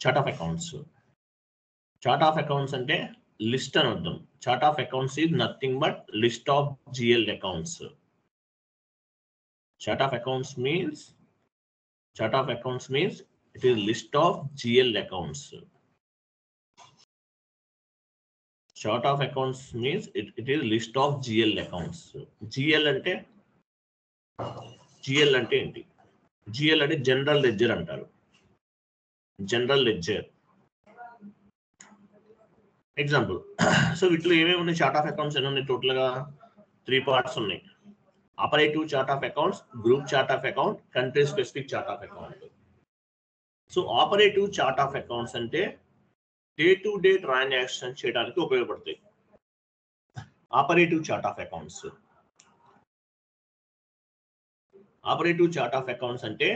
Chart of accounts. Chart of accounts అంటే list అని అర్థం. Chart of accounts is nothing but list of GL accounts. Chart of accounts means it is list of GL accounts. Chart of accounts means it is list of GL accounts. GL అంటే ఏంటి? GL అంటే general ledger అంటారు. General ledger example. So వీటిలో ఏమేమి ఉన్నాయి? Chart of accounts ఎన్ని ఉన్నాయి? టోటల్గా 3 పార్ట్స్ ఉన్నాయి. Operative chart of accounts, group chart of account, country specific chart of account. So operative chart of accounts అంటే డే టు డే ట్రాన్సాక్షన్ చేయడానికి ఉపయోగపడతాయి. ఆపరేటివ్ చార్ట్ ఆఫ్ అకౌంట్స్ అంటే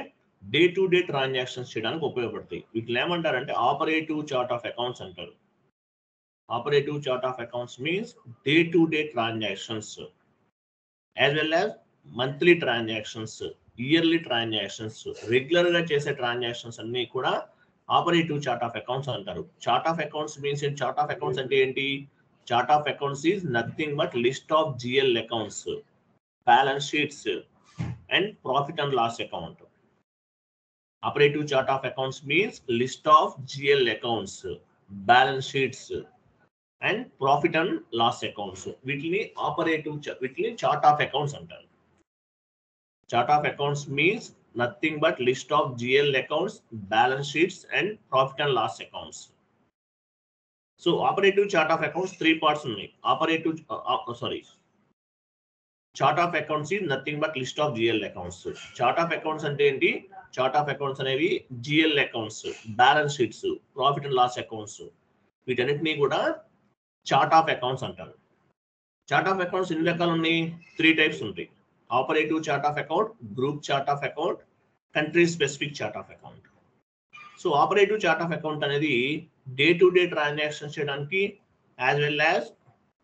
డే టు డే ట్రాన్సాక్షన్స్ చేయడానికి ఉపయోగపడతాయి. వీటిని ఏమంటారంటే operative chart of accounts అంటారు. Operative chart of accounts means day to day transactions as well as monthly transactions, yearly transactions, regular గా చేసే ట్రాన్సాక్షన్స్ అన్ని కూడా ఆపరేటివ్ చార్ట్ ఆఫ్ అకౌంట్స్ అంటారు. Chart of accounts means chart of accounts అంటే ఏంటి? Chart of accounts is nothing but list of GL accounts, balance sheets and profit and loss account. Operative chart of accounts means list of GL accounts, balance sheets and profit and loss accounts. వీటిని chart of accounts అంటారు. Chart of accounts means nothing but list of GL accounts, balance sheets and profit and loss accounts. So operative chart of accounts 3 parts ఉన్నాయి. chart of accounts is nothing but list of GL accounts. chart of accounts అంటే ఏంటి? chart of accounts అనేవి GL accounts, balance sheets, profit and loss accounts, వీటన్నిటిని కూడా chart of accounts అంటారు. chart of accounts ఎన్ని రకాలు ఉన్నాయి? 3 టైప్స్ ఉంటాయి. Operative chart of account, group chart of account, country specific chart of account. So operative chart of account అనేది day to day transaction చేయడానికి as well as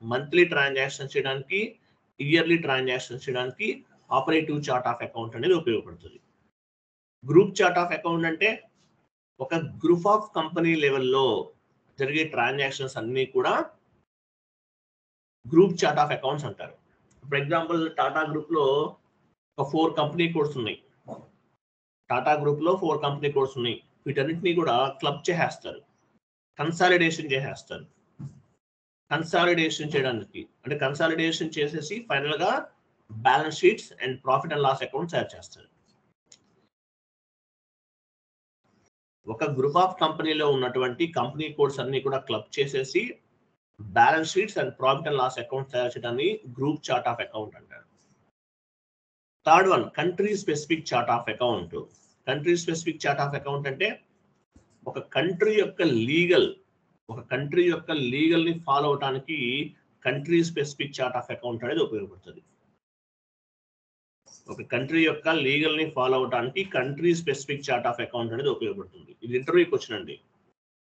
monthly transaction చేయడానికి, yearly transaction చేయడానికి operative chart of account అనేది ఉపయోగపడుతుంది. Group chart of account అంటే ఒక group of company లెవెల్లో జరిగే ట్రాన్సాక్షన్స్ అన్ని కూడా గ్రూప్ చార్ట్ ఆఫ్ అకౌంట్స్ అంటారు. ఫర్ ఎగ్జాంపుల్ టాటా గ్రూప్ లో ఒక 4 కంపెనీ కోడ్స్ ఉన్నాయి. వీటన్నిటిని కూడా క్లబ్ చేసేస్తారు, కన్సాలిడేషన్ చేసేస్తారు. కన్సాలిడేషన్ చేయడానికి అంటే కన్సాలిడేషన్ చేసేసి ఫైనల్ గా balance sheets and profit and loss account తయారు చేస్తారు. ఒక గ్రూప్ ఆఫ్ కంపెనీలో ఉన్నటువంటి కంపెనీ కోడ్స్ అన్ని కూడా క్లబ్ చేసేసి balance sheets and profit and loss account తయారు చేయడాన్ని గ్రూప్ చార్ట్ ఆఫ్ అకౌంట్ అంటారు. Third one country specific chart of account. Country specific chart of account అంటే ఒక కంట్రీ యొక్క లీగల్ ని ఫాలో అవడానికి country specific chart of account అనేది ఉపయోగపడుతుంది. ఒక కంట్రీ యొక్క లీగల్ ని ఫాలో అవడానికి country specific chart of account అనేది ఉపయోగపడుతుంది. ఇది ఇంటర్వ్యూకి వచ్చినండి,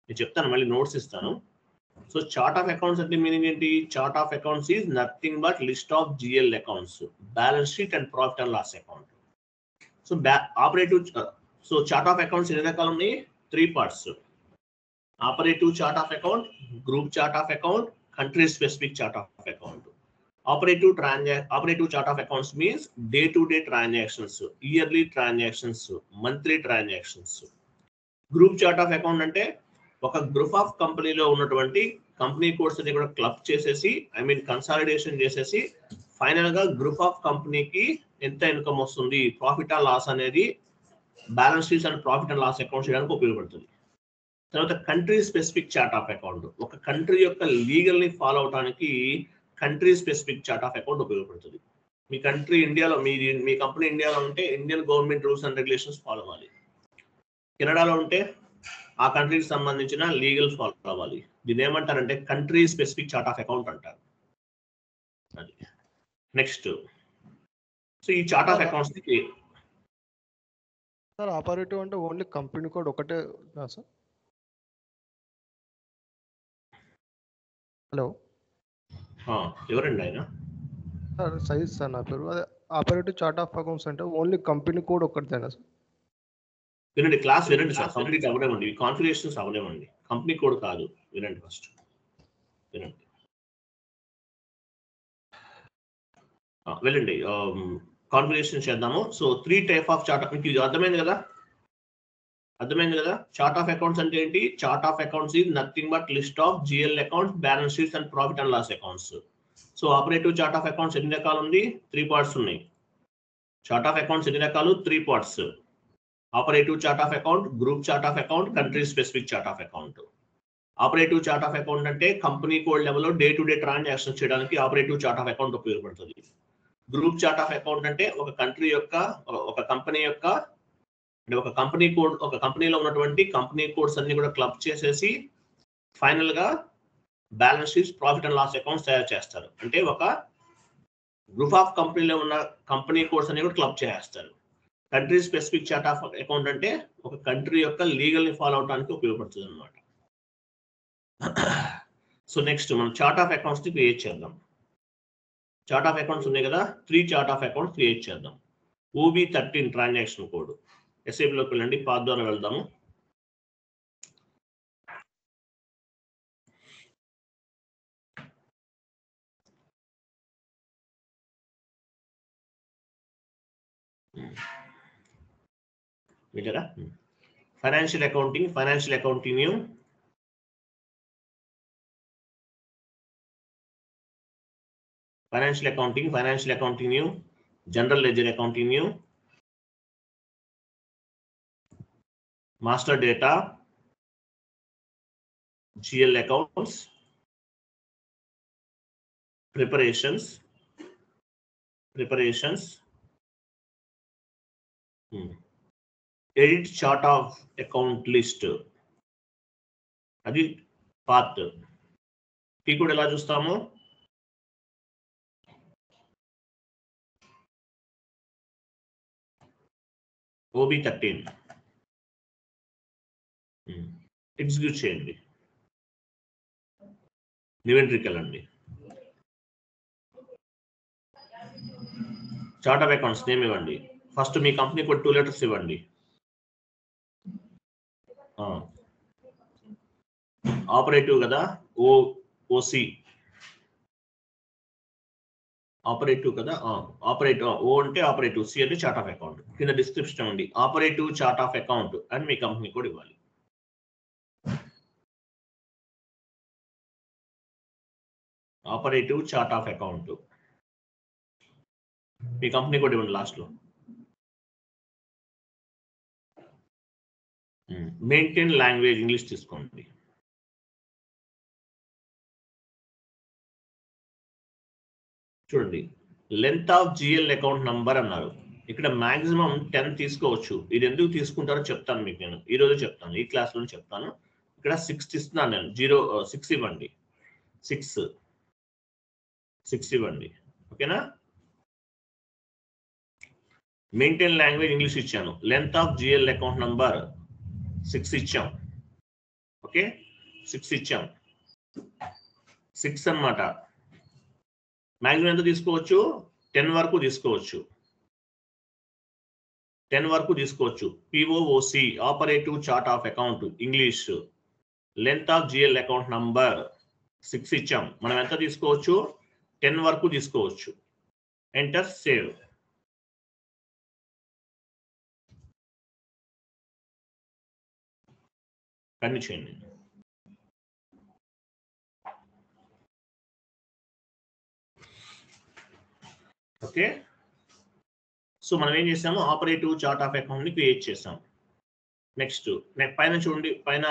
నేను చెప్తాను, మళ్ళీ నోట్స్ ఇస్తాను. సో చార్ట్ ఆఫ్ అకౌంట్స్ అంటే మీనింగ్ ఏంటి? Chart of accounts is nothing but list of GL accounts, balance sheet and profit and loss account. So chart of accounts ఎన్ని రకాలు ఉన్నాయి? 3 parts. Operative chart of account, group chart of account, country specific chart of account. Operative chart of accounts means day to day transactions, yearly transactions, monthly transactions. Group chart of account అంటే ఒక group of కంపెనీలో ఉన్నటువంటి company codes అన్ని కూడా club చేసేసి consolidation చేసేసి final గా group of కంపెనీకి ఎంత ఇన్కమ్ వస్తుంది, ప్రాఫిట్ అండ్ లాస్ అనేది balance sheets and profit and loss account చేయడానికి ఉపయోగపడుతుంది. తర్వాత country specific chart of account, ఒక కంట్రీ యొక్క లీగల్ ని ఫాలో అవడానికి country specific chart of account ఉపయోగపడుతుంది. మీ కంట్రీ ఇండియాలో, మీ కంపెనీ ఇండియాలో ఉంటే Indian government rules and regulations follow అవ్వాలి. కెనడాలో ఉంటే ఆ కంట్రీకి సంబంధించిన లీగల్ ఫాలో అవ్వాలి. దీని ఏమంటారంటే country specific chart of account అంటారు. అది నెక్స్ట్. సో ఈ chart of accounts sir operative అంటే ఓన్లీ కంపెనీ కోడ్ ఒకటే సార్? హలో, ఎవరండి ఆయన? సార్ సైజ్ సార్ నా పేరు. అదే ఆపరేటివ్ చార్ట్ ఆఫ్ అకౌంట్స్ అంటే ఓన్లీ కంపెనీ కోడ్ ఒకటిదేనా సార్? వినండి, క్లాస్ వినండి సార్, కంప్లీట్ అవ్వలేమండి, కాన్ఫిగరేషన్స్ అవ్వలేమండి, కంపెనీ కోడ్ కాదు, వినండి ఫస్ట్ వినండి. వెళ్ళండి, కాన్ఫిగరేషన్ చేద్దాము. సో 3 టైప్ ఆఫ్ చార్ట్, మీకు ఇది అర్థమైంది కదా, అర్థమైంది కదా. చార్ట్ ఆఫ్ అకౌంట్స్ అంటే ఏంటి? Chart of accounts is nothing but list of GL accounts, balance sheets and profit and loss accounts. So operative chart of accounts ఎన్ని రకాలు ఉంది? 3 పార్ట్స్ ఉన్నాయి. చార్ట్ ఆఫ్ అకౌంట్స్ ఎన్ని రకాలు? 3 parts. Operative chart of account, group chart of account, country specific chart of account. Operative chart of account అంటే company code లెవెల్లో day to day transaction చేయడానికి operative chart of account ఉపయోగపడుతుంది. Group chart of account అంటే ఒక country యొక్క, ఒక company యొక్క, అంటే ఒక కంపెనీ కోడ్, ఒక కంపెనీలో ఉన్నటువంటి కంపెనీ కోడ్స్ అన్ని కూడా క్లబ్ చేసేసి ఫైనల్ గా balance sheets, profit and loss accounts తయారు చేస్తారు. అంటే ఒక గ్రూప్ ఆఫ్ కంపెనీలో ఉన్న కంపెనీ కోడ్స్ అన్ని కూడా క్లబ్ చేస్తారు. Country specific chart of account అంటే ఒక కంట్రీ యొక్క లీగల్ ని ఫాలో అవడానికి ఉపయోగపడుతుంది అనమాట. సో నెక్స్ట్ మనం చార్ట్ ఆఫ్ అకౌంట్స్ ని క్రియేట్ చేద్దాం. చార్ట్ ఆఫ్ అకౌంట్స్ ఉన్నాయి కదా, 3 చార్ట్ ఆఫ్ అకౌంట్స్ క్రియేట్ చేద్దాం. OB13 transaction code. SAP లోకి వెళ్ళండి, పాత్ ద్వారా వెళ్దాము. Financial accounting, financial accounting new, financial accounting, financial accounting new, general ledger accounting new, master data, GL accounts, preparations, edit chart of account list. అది part. ఈ కూడా ఎలా చూస్తాము? OB13 ఎగ్జిక్యూట్ చేయండి. న్యూ ఎంట్రీకి వెళ్ళండి. చార్ట్ ఆఫ్ అకౌంట్స్ నేమ్ ఇవ్వండి. First మీ company code 2 letters ఇవ్వండి. Operative కదా, OC ఆపరేటివ్ కదా, ఆపరేటివ్ O అంటే ఆపరేటివ్, C అంటే చార్ట్ ఆఫ్ అకౌంట్. కింద డిస్క్రిప్షన్ ఉంది ఆపరేటివ్ చార్ట్ ఆఫ్ అకౌంట్ అని మీ కంపెనీ కోడ్ ఇవ్వాలి. ఆపరేటివ్ చార్ట్ ఆఫ్ అకౌంట్ మీ కంపెనీ కోడ్ ఇవ్వండి లాస్ట్ లో. మెయింటైన్ లాంగ్వేజ్ ఇంగ్లీష్ తీసుకోండి. చూడండి, length of GL account number అన్నారు. ఇక్కడ మాక్సిమం 10 తీసుకోవచ్చు. ఇది ఎందుకు తీసుకుంటారో చెప్తాను మీకు, నేను ఈ రోజు చెప్తాను, ఈ క్లాస్ లో చెప్తాను. ఇక్కడ 6 ఇస్తున్నాను నేను, 6 ఇవ్వండి, 6 ఇవ్వండి, ఓకేనా. మెయింటైన్ లాంగ్వేజ్ ఇంగ్లీష్ ఇచ్చాను. Length of GL account number 6 ఇచ్చాం, ఓకే 6 ఇచ్చాం, 6 అన్నమాట. మాక్సిమం ఎంత తీసుకోవచ్చు? 10 వరకు తీసుకోవచ్చు, 10 వరకు తీసుకోవచ్చు. POOC operative chart of account English, length of GL account number 6 ఇచ్చాం. మనం ఎంత తీసుకోవచ్చు? 10 వరకు తీసుకోవచ్చు. Enter, save. కంటిన్యూ చేయండి. ఓకే, సో మనం ఏం చేసాము? ఆపరేటివ్ చార్ట్ ఆఫ్ అకౌంట్ ని క్రియేట్ చేసాం. నెక్స్ట్ పైన చూడండి, పైన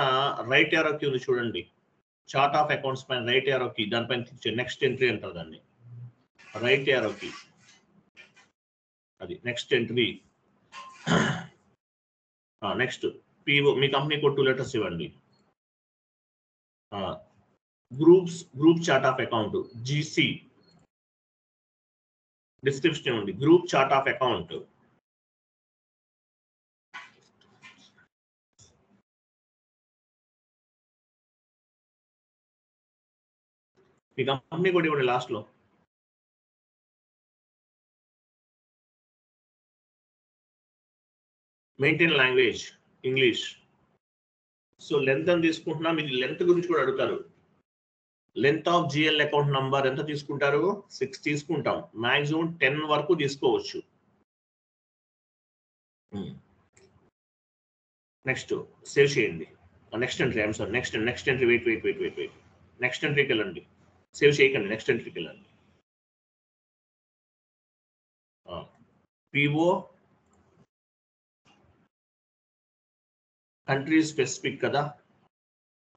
రైట్ యారో కీ ఉంది చూడండి. చార్ట్ ఆఫ్ అకౌంట్స్ పైన రైట్ యారో కీ, దానిపైన నెక్స్ట్ ఎంట్రీ అంటారు దాన్ని, రైట్ యారో కీ, అది నెక్స్ట్ ఎంట్రీ. నెక్స్ట్ PO మీ కంపెనీ కోడ్ 2 లెటర్స్ ఇవ్వండి. Group chart of account GC, description ఉంది గ్రూప్ చార్ట్ ఆఫ్ అకౌంట్. మీ కంపెనీ కూడా ఇవ్వండి లాస్ట్ లో. Maintain language English. So length అని తీసుకుంటున్నా, మీకు లెంత్ గురించి కూడా అడుగుతారు. Length of GL account number ఎంత తీసుకుంటారు? 6 తీసుకుంటాం. మాక్సిమం 10 వరకు తీసుకోవచ్చు. నెక్స్ట్ సేవ్ చేయండి. Next entry, I'm sorry, next entry, wait. Next ఎంట్రీకి వెళ్ళండి. సేవ్ చేయకండి, నెక్స్ట్ ఎంట్రీకి వెళ్ళండి. పిఓ కంట్రీ స్పెసిఫిక్ కదా,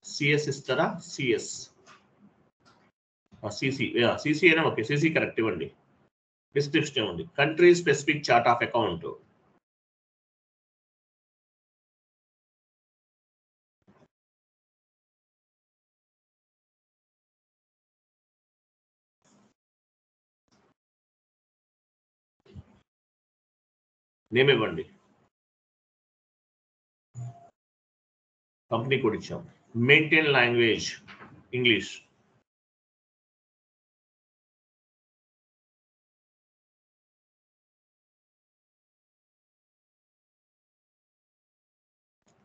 సిఎస్ ఇస్తారా? సిఎస్ సిసి అయినా ఓకే, సిసి కరెక్ట్ ఇవ్వండి. డిస్క్రిప్షన్ ఇవ్వండి. Country specific chart of account. Name ఇవ్వండి. కంపెనీ కోడ్ ఇచ్చాం. Maintain language English.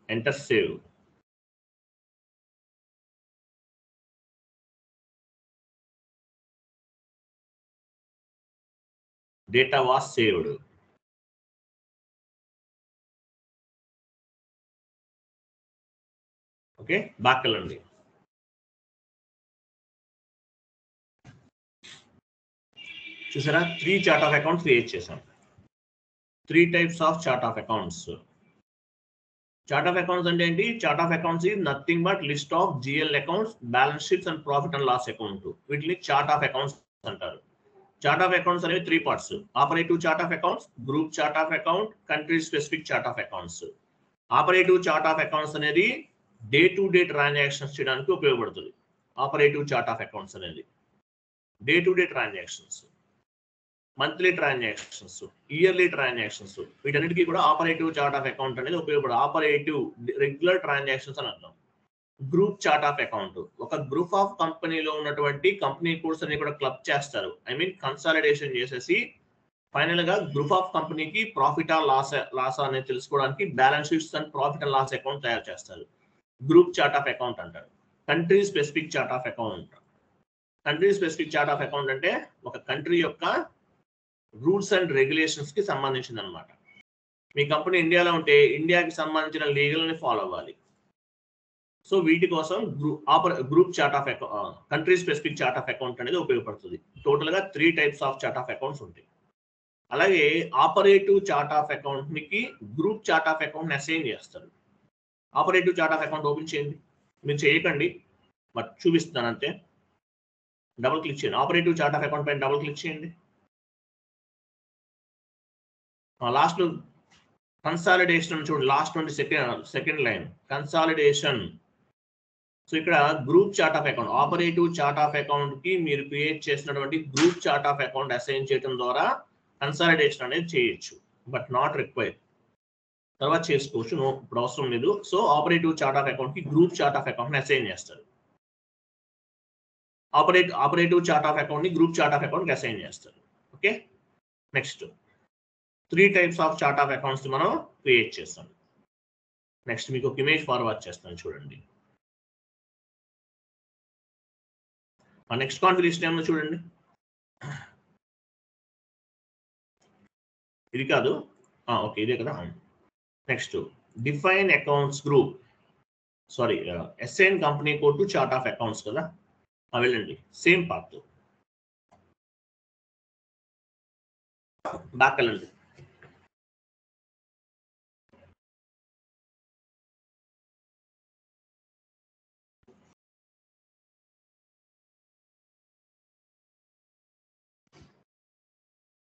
Enter save. Data was saved. Okay, back వెళ్ళండి. చూసారా, 3 చార్ట్ ఆఫ్ అకౌంట్స్ క్రియేట్ చేసాం. 3 types of chart of accounts. Chart of accounts అంటే ఏంటి? Chart of accounts is nothing but list of GL accounts, balance sheets and profit and loss account. వీటిని chart of accounts అంటారు. Chart of accounts అనేవి 3 parts. Operative chart of accounts, group chart of account, country specific chart of accounts. Operative chart of accounts అనేది day to day transactions చేయడానికి ఉపయోగపడుతుంది. Operative chart of accounts అనేది day to day transactions, monthly transactions, yearly transactions, వీటన్నిటికీ కూడా operative chart of account అనేది ఉపయోగపడుతుంది. Operative regular transactions అని అర్థం. గ్రూప్ చార్ట్ ఆఫ్ అకౌంట్, ఒక గ్రూప్ ఆఫ్ కంపెనీలో ఉన్నటువంటి కంపెనీ కోడ్స్ అన్ని కూడా క్లబ్ చేస్తారు. ఐ మీన్ కన్సాలిడేషన్ చేసేసి ఫైనల్ గా గ్రూప్ ఆఫ్ కంపెనీకి ప్రాఫిట్ ఆ లాస్ అనేది తెలుసుకోవడానికి balance sheets and profit and loss account తయారు చేస్తారు. గ్రూప్ చార్ట్ ఆఫ్ అకౌంట్ అంటారు. Country specific chart of account. Country specific chart of account అంటే ఒక కంట్రీ యొక్క రూల్స్ అండ్ రెగ్యులేషన్స్ కి సంబంధించింది అనమాట. మీ కంపెనీ ఇండియాలో ఉంటే ఇండియాకి సంబంధించిన లీగల్ ని ఫాలో అవ్వాలి. సో వీటి కోసం group chart of country specific chart of account అనేది ఉపయోగపడుతుంది. టోటల్ గా 3 types of chart of accounts ఉంటాయి. అలాగే ఆపరేటివ్ చార్ట్ ఆఫ్ అకౌంట్ కి group chart of account assign చేస్తారు. Operative chart of account open చేయండి. మీరు చేయకండి, బట్ చూపిస్తున్నాను అంతే. డబుల్ క్లిక్ చేయండి. ఆపరేటివ్ చార్ట్ ఆఫ్ అకౌంట్ పైన డబుల్ క్లిక్ చేయండి. లాస్ట్ కన్సాలిడేషన్ చూడండి, లాస్ట్ నుండి సెకండ్ లైన్ కన్సాలిడేషన్. సో ఇక్కడ group chart of account, operative chart of account కి మీరు క్రియేట్ చేసినటువంటి group chart of account assign చేయడం ద్వారా కన్సాలిడేషన్ అనేది చేయొచ్చు, బట్ నాట్ రిక్వైర్డ్. తర్వాత చేసుకోవచ్చు, ఇప్పుడు అవసరం లేదు. So operative chart of account కి group chart of account assign చేస్తారు. ఆపరేటివ్ చార్ట్ ఆఫ్ అకౌంట్ ని గ్రూప్ చార్ట్ ఆఫ్ అకౌంట్ కి అసైన్ చేస్తారు. Okay, next 3 types of chart of accounts మనం క్రియేట్ చేస్తాం. నెక్స్ట్ మీకు ఒక ఇమేజ్ ఫార్వర్డ్ చేస్తాను చూడండి. నెక్స్ట్ కాన్ఫిగరేషన్ ఏమో చూడండి. ఇది కాదు, ఓకే ఇదే కదా. Next define accounts group, sorry assign company code to chart of accounts కదా. వెళ్ళండి, సేమ్ పాత్ బ్యాక్ వెళ్ళండి.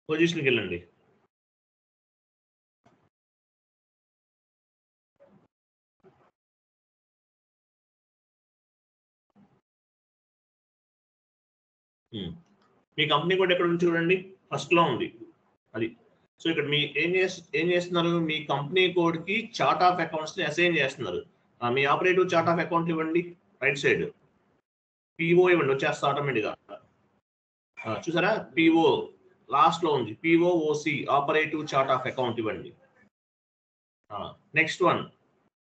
పొజిషన్కి వెళ్ళండి. మీ కంపెనీ కోడ్ ఎక్కడ ఉంది చూడండి, ఫస్ట్ లో ఉంది అది. సో ఇక్కడ మీ ఏం చేస్తున్నారు, మీ కంపెనీ కోడ్ కి చార్ట్ ఆఫ్ అకౌంట్స్ ని అసైన్ చేస్తున్నారు. మీ ఆపరేటివ్ చార్ట్ ఆఫ్ అకౌంట్ ఇవ్వండి, రైట్ సైడ్ పిఓ ఇవ్వండి, వచ్చేస్తా ఆటోమేటిక్ గా. చూసారా, పిఓ లాస్ట్ లో ఉంది, POOC operative chart of account ఇవ్వండి. నెక్స్ట్ వన్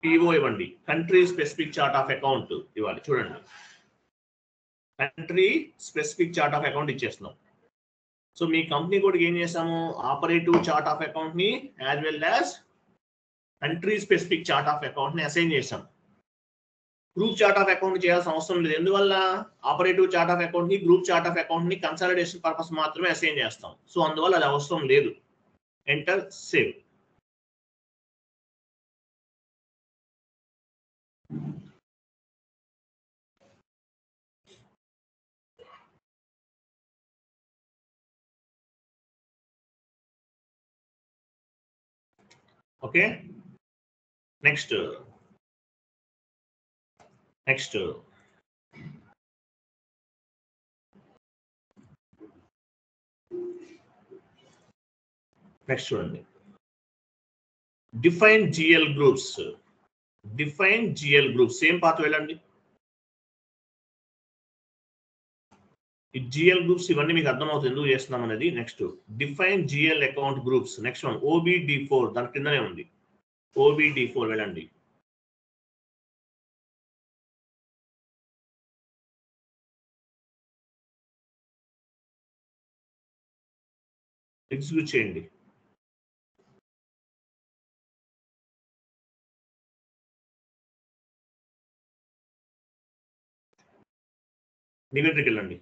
పిఓ ఇవ్వండి. Country specific chart of account ఇవ్వాలి. చూడండి, country specific chart of account ఇచ్చేస్తున్నాం. సో మీ కంపెనీ కూడా ఏం చేసాము, ఆపరేటివ్ చార్ట్ ఆఫ్ అకౌంట్ ని as well as country specific chart of account ని అసైన్ చేసాం. గ్రూప్ చార్ట్ ఆఫ్ అకౌంట్ చేయాల్సిన అవసరం లేదు. ఎందువల్ల, ఆపరేటివ్ చార్ట్ ఆఫ్ అకౌంట్ ని, గ్రూప్ చార్ట్ ఆఫ్ అకౌంట్ ని కన్సాలిడేషన్ పర్పస్ మాత్రమే అసైన్ చేస్తాం. సో అందువల్ల అది అవసరం లేదు. Enter, save. Okay, next next next చూడండి, define GL groups. Define GL groups same path వెళ్ళండి. ఈ జిఎల్ గ్రూప్స్ ఇవన్నీ మీకు అర్థమవుతుంది ఎందుకు చేస్తున్నాం అనేది. Next define GL account groups. Next one OBD4, దాని కిందనే ఉంది. OBD4 వెళ్ళండి. ఎగ్జిక్యూట్ చేయండి. నివేదిక వెళ్ళండి.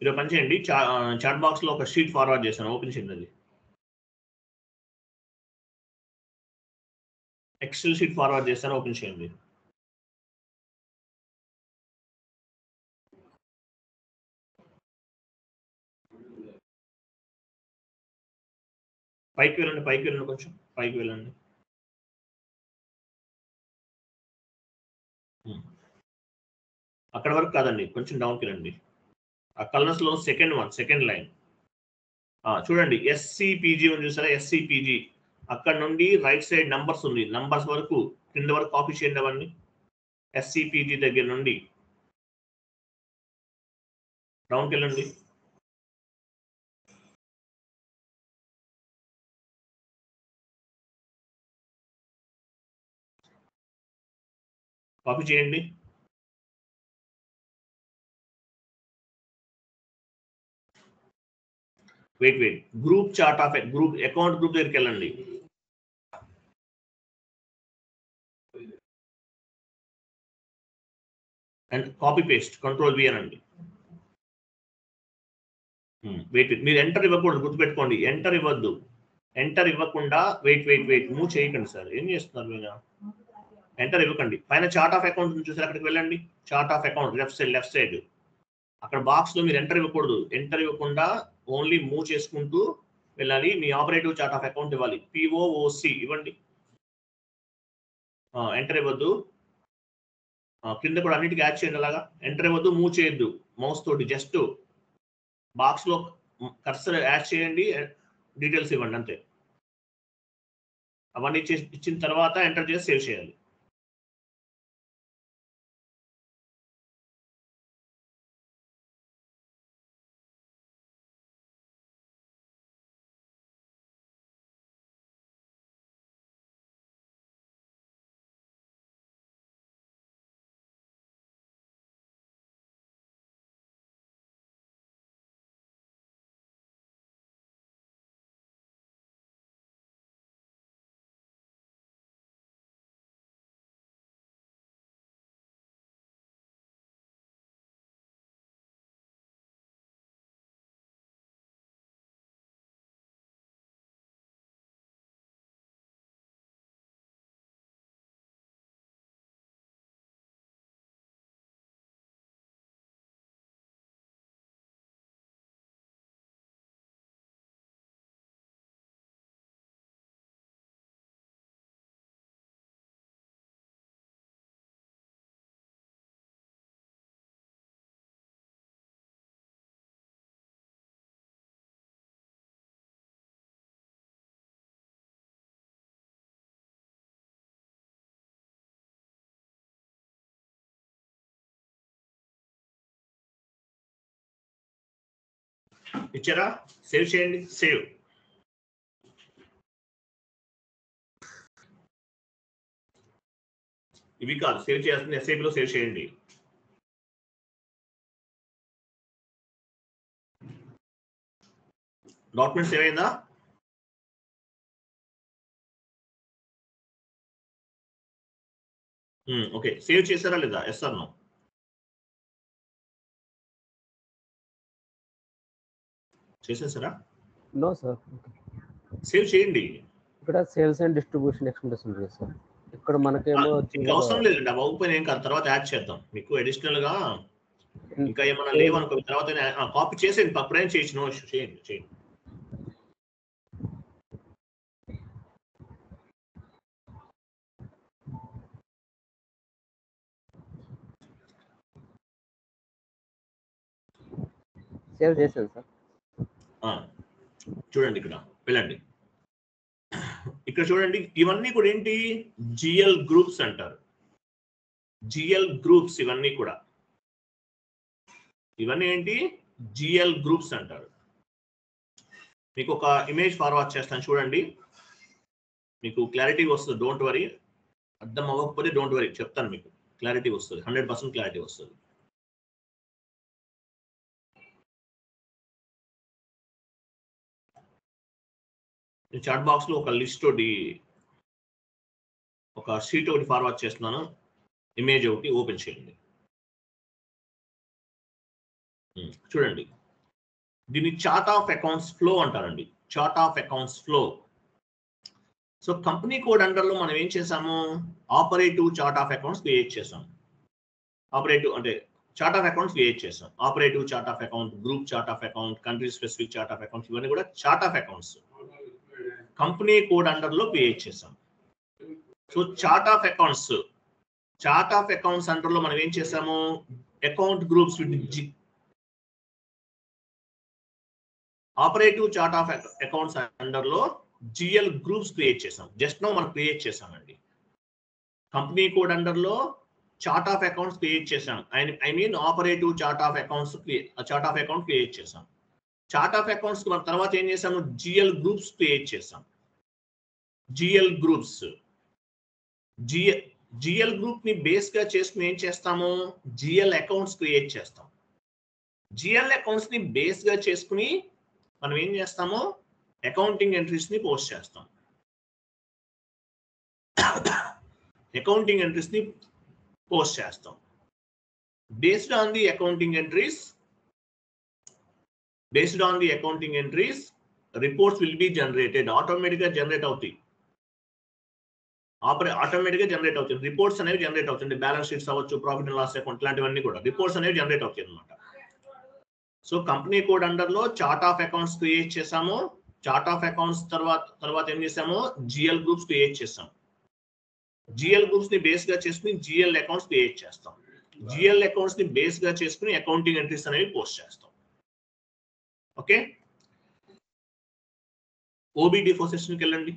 మీరు పని చేయండి, చాట్ బాక్స్ లో ఒక షీట్ ఫార్వర్డ్ చేశాను, ఓపెన్ చేయండి. అది ఎక్సెల్ షీట్ ఫార్వర్డ్ చేశాను, ఓపెన్ చేయండి. పైకి వెళ్ళండి, పైకి వెళ్ళండి, కొంచెం పైకి వెళ్ళండి. అక్కడ వరకు కాదండి, కొంచెం డౌన్కి వెళ్ళండి. ఆ కలర్స్ లో సెకండ్ లైన్ చూడండి, SCPG ఉంది చూసారా, SCPG. అక్కడ నుండి రైట్ సైడ్ నంబర్స్ ఉంది, నంబర్స్ వరకు కింద వరకు కాపీ చేయండి అవన్నీ. SCPG దగ్గర నుండి డౌన్కి వెళ్ళండి. కాపీ చేయండి. Wait group chart of group account group దగ్గరికి వెళ్ళండి. And copy paste, control V అనండి. వెయిట్, మీరు ఎంటర్ ఇవ్వకూడదు, గుర్తుపెట్టుకోండి. ఎంటర్ ఇవ్వద్దు. ఎంటర్ ఇవ్వకుండా వెయిట్ మూవ్ చేయకండి సార్, ఏం చేస్తున్నారు మీరు. ఎంటర్ ఇవ్వకండి. పైన చార్ట్ ఆఫ్ అకౌంట్ చూసారు, అక్కడికి వెళ్ళండి. Chart of account left side అక్కడ బాక్స్ లో మీరు ఎంటర్ ఇవ్వకూడదు. ఎంటర్ ఇవ్వకుండా ఓన్లీ మూవ్ చేసుకుంటూ వెళ్ళాలి. మీ ఆపరేటివ్ చార్ట్ ఆఫ్ అకౌంట్ ఇవ్వాలి. POOC ఇవ్వండి. ఎంటర్ ఇవ్వద్దు. కింద కూడా అన్నిటికీ యాడ్ చేయండి. అలాగా ఎంటర్ ఇవ్వద్దు, మూవ్ చేయొద్దు. మౌస్ తోటి జస్ట్ బాక్స్ లో కర్సర్ యాడ్ చేయండి, డీటెయిల్స్ ఇవ్వండి, అంతే. అవన్నీ ఇచ్చిన తర్వాత ఎంటర్ చేసి సేవ్ చేయాలి. ఇచ్చారా, సేవ్ చేయండి. సేవ్. ఇవి కాదు సేవ్ చేయాల్సింది SAP లో సేవ్ చేయండి. డాక్యుమెంట్ సేవ్ అయిందా? ఓకే, సేవ్ చేశారా లేదా? Yes or no? చేసేసారా? No sir. సేవ్ చేయండి. ఇక్కడ సేల్స్ అండ్ డిస్ట్రిబ్యూషన్ ఎక్స్పెండిచర్ ఉంటుంది సార్. ఇక్కడ మనకేమో ఇంకా అవసరం లేదండి, అవి అవ్వకపోయినా ఏం కాదు, తర్వాత యాడ్ చేద్దాం. మీకు అడిషనల్ గా ఇంకా ఏమైనా లేవనుకో తర్వాత కాపీ చేసేయండి, అప్పుడేం చేయొచ్చు, నో ఇష్యూ, చేయండి చేయండి. సేవ్ చేశాను సార్. చూడండి ఇక్కడ వెళ్ళండి, ఇక్కడ చూడండి, ఇవన్నీ కూడా ఏంటి? జిఎల్ గ్రూప్స్ అంటారు. జిఎల్ గ్రూప్స్ ఇవన్నీ కూడా, ఇవన్నీ ఏంటి? జిఎల్ గ్రూప్స్ అంటారు. మీకు ఒక ఇమేజ్ ఫార్వర్డ్ చేస్తాను చూడండి, మీకు క్లారిటీ వస్తుంది. డోంట్ వరీ, అర్థం అవ్వకపోతే డోంట్ వరీ, చెప్తాను మీకు క్లారిటీ వస్తుంది, 100% క్లారిటీ వస్తుంది. చాట్ బాక్స్ లో ఒక లిస్ట్ ఒకటి, ఒక షీట్ ఒకటి ఫార్వర్డ్ చేస్తున్నాను, ఇమేజ్ ఒకటి ఓపెన్ చేయండి. చూడండి, దీన్ని చార్ట్ ఆఫ్ అకౌంట్స్ ఫ్లో అంటారండి. Chart of accounts flow. So company code under లో మనం ఏం చేసాము? Operative chart of accounts create చేసాం. ఆపరేటివ్ అంటే చార్ట్ ఆఫ్ అకౌంట్స్ క్రియేట్ చేసాం. Operative chart of account, group chart of account, country specific chart of accounts, ఇవన్నీ కూడా chart of accounts company code under లో క్రియేట్ చేసాం. So chart of accounts, chart of accounts under లో మనం ఏం చేసాము? Account groups with operative chart of accounts under లో GL groups create చేసాం. జస్ట్ నో మనం క్రియేట్ చేసామండి. కంపెనీ కోడ్ అండర్ లో చార్ట్ ఆఫ్ అకౌంట్స్ క్రియేట్ చేసాం. I mean operative chart of accounts, chart of account create చేసాం. Chart of accounts మన తర్వాత ఏం చేసాము? జిఎల్ గ్రూప్స్ క్రియేట్ చేసాం. జిఎల్ గ్రూప్స్, జిఎల్ గ్రూప్ ని బేస్ గా చేసుకుని ఏం చేస్తాము? జిఎల్ అకౌంట్స్ క్రియేట్ చేస్తాం. జిఎల్ అకౌంట్స్ ని బేస్ గా చేసుకుని మనం ఏం చేస్తాము? అకౌంటింగ్ ఎంట్రీస్ ని పోస్ట్ చేస్తాం. అకౌంటింగ్ ఎంట్రీస్ ని పోస్ట్ చేస్తాం. Based on the accounting entries, based on the accounting entries, reports will be generated. Automatic గా జనరేట్ అవుతాయి, ఆటోమేటిక్ గా జనరేట్ అవుతుంది. రిపోర్ట్స్ అనేవి జనరేట్ అవుతుంది. బ్యాలెన్స్ షీట్స్ అవ్వచ్చు, ప్రాఫిట్ అండ్ లాస్ అకౌంట్, ఇలాంటివన్నీ కూడా రిపోర్ట్స్ అనేవి జనరేట్ అవుతాయి అనమాట. సో కంపెనీ కోడ్ అండర్ లో చార్ట్ ఆఫ్ అకౌంట్స్ క్రియేట్ చేసాము. చార్ట్ ఆఫ్ అకౌంట్స్ తర్వాత ఏం చేసాము? జిఎల్ గ్రూప్స్ క్రియేట్ చేసాం. జిఎల్ గ్రూప్స్ ని బేస్ గా చేసుకుని జిఎల్ అకౌంట్స్ క్రియేట్ చేస్తాం. జిఎల్ అకౌంట్స్ ని బేస్ గా చేసుకుని అకౌంటింగ్ ఎంట్రీస్ అనేవి పోస్ట్ చేస్తాం. ఓకే, OBD4 సెషన్కి వెళ్ళండి.